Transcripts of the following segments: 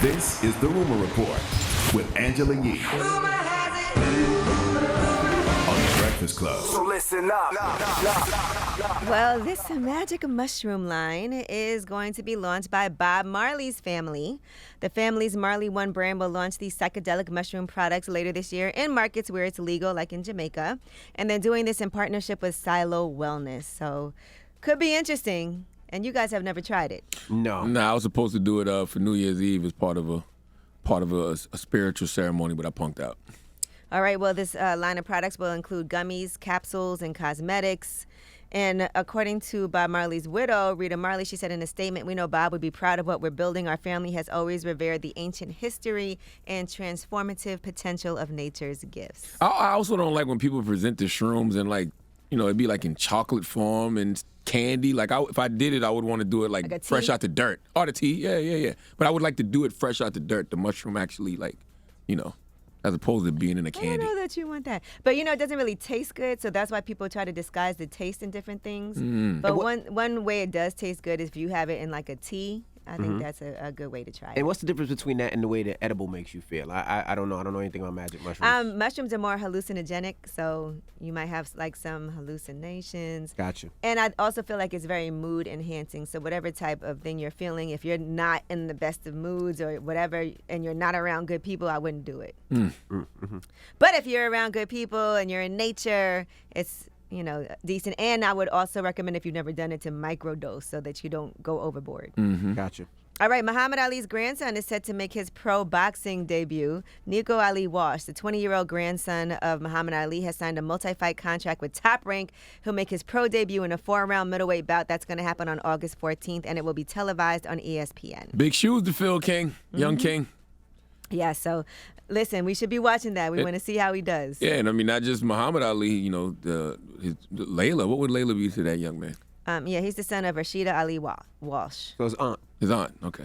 This is The Rumor Report with Angela Yee on The Breakfast Club. So listen up. Well, this magic mushroom line is going to be launched by Bob Marley's family. The family's Marley One brand will launch these psychedelic mushroom products later this year in markets where it's legal, like in Jamaica. And they're doing this in partnership with Silo Wellness. So could be interesting. And you guys have never tried it. No, I was supposed to do it for New Year's Eve as part of a spiritual ceremony, but I punked out. All right, well, this line of products will include gummies, capsules, and cosmetics. And according to Bob Marley's widow, Rita Marley, she said in a statement, "We know Bob would be proud of what we're building. Our family has always revered the ancient history and transformative potential of nature's gifts." I also don't like when people present the shrooms and it'd be like in chocolate form and candy. If I did it, I would want to do it like fresh out the dirt. Or the tea, yeah. But I would like to do it fresh out the dirt. The mushroom actually, as opposed to being in a candy. I don't know that you want that. But, it doesn't really taste good, so that's why people try to disguise the taste in different things. But one way it does taste good is if you have it in like a tea. I think that's a good way to try it. And what's the difference between that and the way the edible makes you feel? I don't know. I don't know anything about magic mushrooms. Mushrooms are more hallucinogenic, so you might have some hallucinations. Gotcha. And I also feel like it's very mood enhancing. So whatever type of thing you're feeling, if you're not in the best of moods or whatever, and you're not around good people, I wouldn't do it. But if you're around good people and you're in nature, it's decent. And I would also recommend, if you've never done it, to microdose so that you don't go overboard. Gotcha. All right, Muhammad Ali's grandson is set to make his pro boxing debut. Nico Ali Walsh, the 20-year-old grandson of Muhammad Ali, has signed a multi-fight contract with Top Rank. He'll make his pro debut in a 4-round middleweight bout. That's going to happen on August 14th, and it will be televised on ESPN. Big shoes to fill, King. Young King. Yeah, so listen, we should be watching that. We want to see how he does. Yeah, and I mean, not just Muhammad Ali, Layla. What would Layla be to that young man? Yeah, he's the son of Rashida Ali Walsh. So his aunt. His aunt, okay.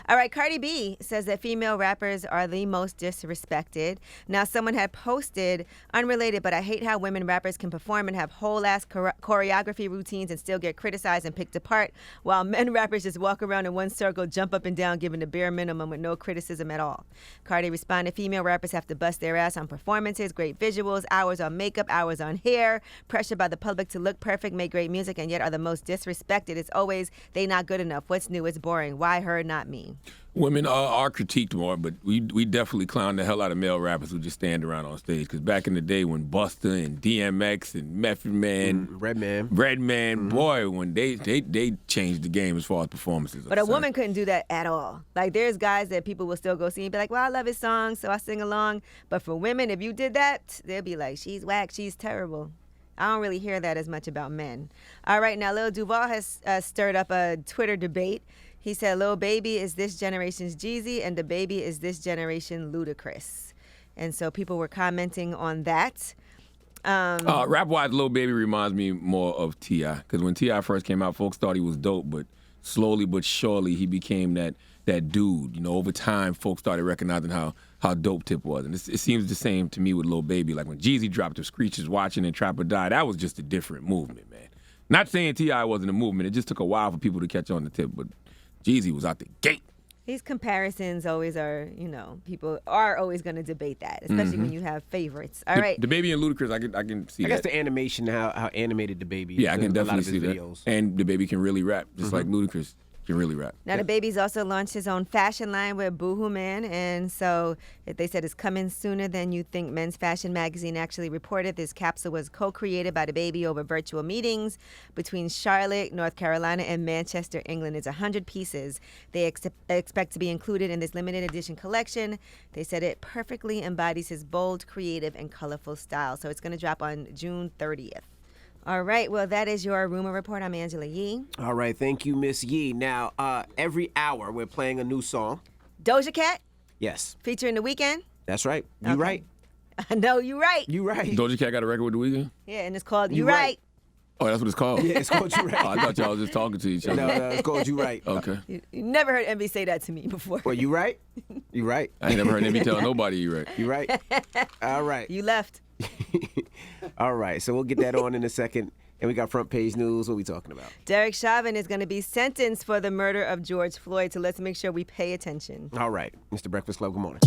All right, Cardi B says that female rappers are the most disrespected. Now, someone had posted, unrelated, but I hate how women rappers can perform and have whole-ass choreography routines and still get criticized and picked apart, while men rappers just walk around in one circle, jump up and down, giving the bare minimum with no criticism at all. Cardi responded, female rappers have to bust their ass on performances, great visuals, hours on makeup, hours on hair, pressure by the public to look perfect, make great music, and yet are the most disrespected. It's always, they not good enough. What's new? It's boring. Why her, not me? Women are critiqued more, but we definitely clown the hell out of male rappers who just stand around on stage. Because back in the day when Busta and DMX and Method Man, Redman, boy, when they changed the game as far as performances. But a woman couldn't do that at all. Like, there's guys that people will still go see and be like, well, I love his song, so I sing along. But for women, if you did that, they'll be like, she's whack, she's terrible. I don't really hear that as much about men. All right, now Lil Duval has stirred up a Twitter debate. He said Lil Baby is this generation's Jeezy and DaBaby is this generation Ludacris. And so people were commenting on that. Rap-wise, Lil Baby reminds me more of T.I. Because when T.I. first came out, folks thought he was dope, but slowly but surely he became that dude. Over time, folks started recognizing how dope Tip was. And it seems the same to me with Lil Baby. Like when Jeezy dropped the Screechers Watching and Trap or Die, that was just a different movement, man. Not saying T.I. wasn't a movement. It just took a while for people to catch on to Tip, but Jeezy was out the gate. These comparisons always are, people are always going to debate that, especially when you have favorites. All right. DaBaby and Ludacris, I can see that. I guess the animation, how animated DaBaby is. Yeah, I can definitely see videos. that. And DaBaby can really rap, just like Ludacris can really rap. Now, DaBaby's also launched his own fashion line with Boohoo Man, and so they said it's coming sooner than you think. Men's Fashion magazine actually reported this capsule was co-created by DaBaby over virtual meetings between Charlotte, North Carolina, and Manchester, England. It's 100 pieces they expect to be included in this limited edition collection. They said it perfectly embodies his bold, creative, and colorful style. So it's going to drop on June 30th. All right, well, that is your Rumor Report. I'm Angela Yee. All right, thank you, Miss Yee. Now, every hour we're playing a new song. Doja Cat? Yes. Featuring The Weeknd? That's right. You right. No, you right. You right. Doja Cat got a record with The Weeknd? Yeah, and it's called You Right. Oh, that's what it's called? Yeah, it's called You Right. Oh, I thought y'all was just talking to each other. No, it's called You Right. Okay. You never heard Envy say that to me before. Well, you right? You right. I ain't never heard Envy tell nobody you right. You right. All right. You left. All right, so we'll get that on in a second. And we got front page news. What are we talking about? Derek Chauvin is going to be sentenced for the murder of George Floyd, so let's make sure we pay attention. All right. Mr. Breakfast Club, good morning.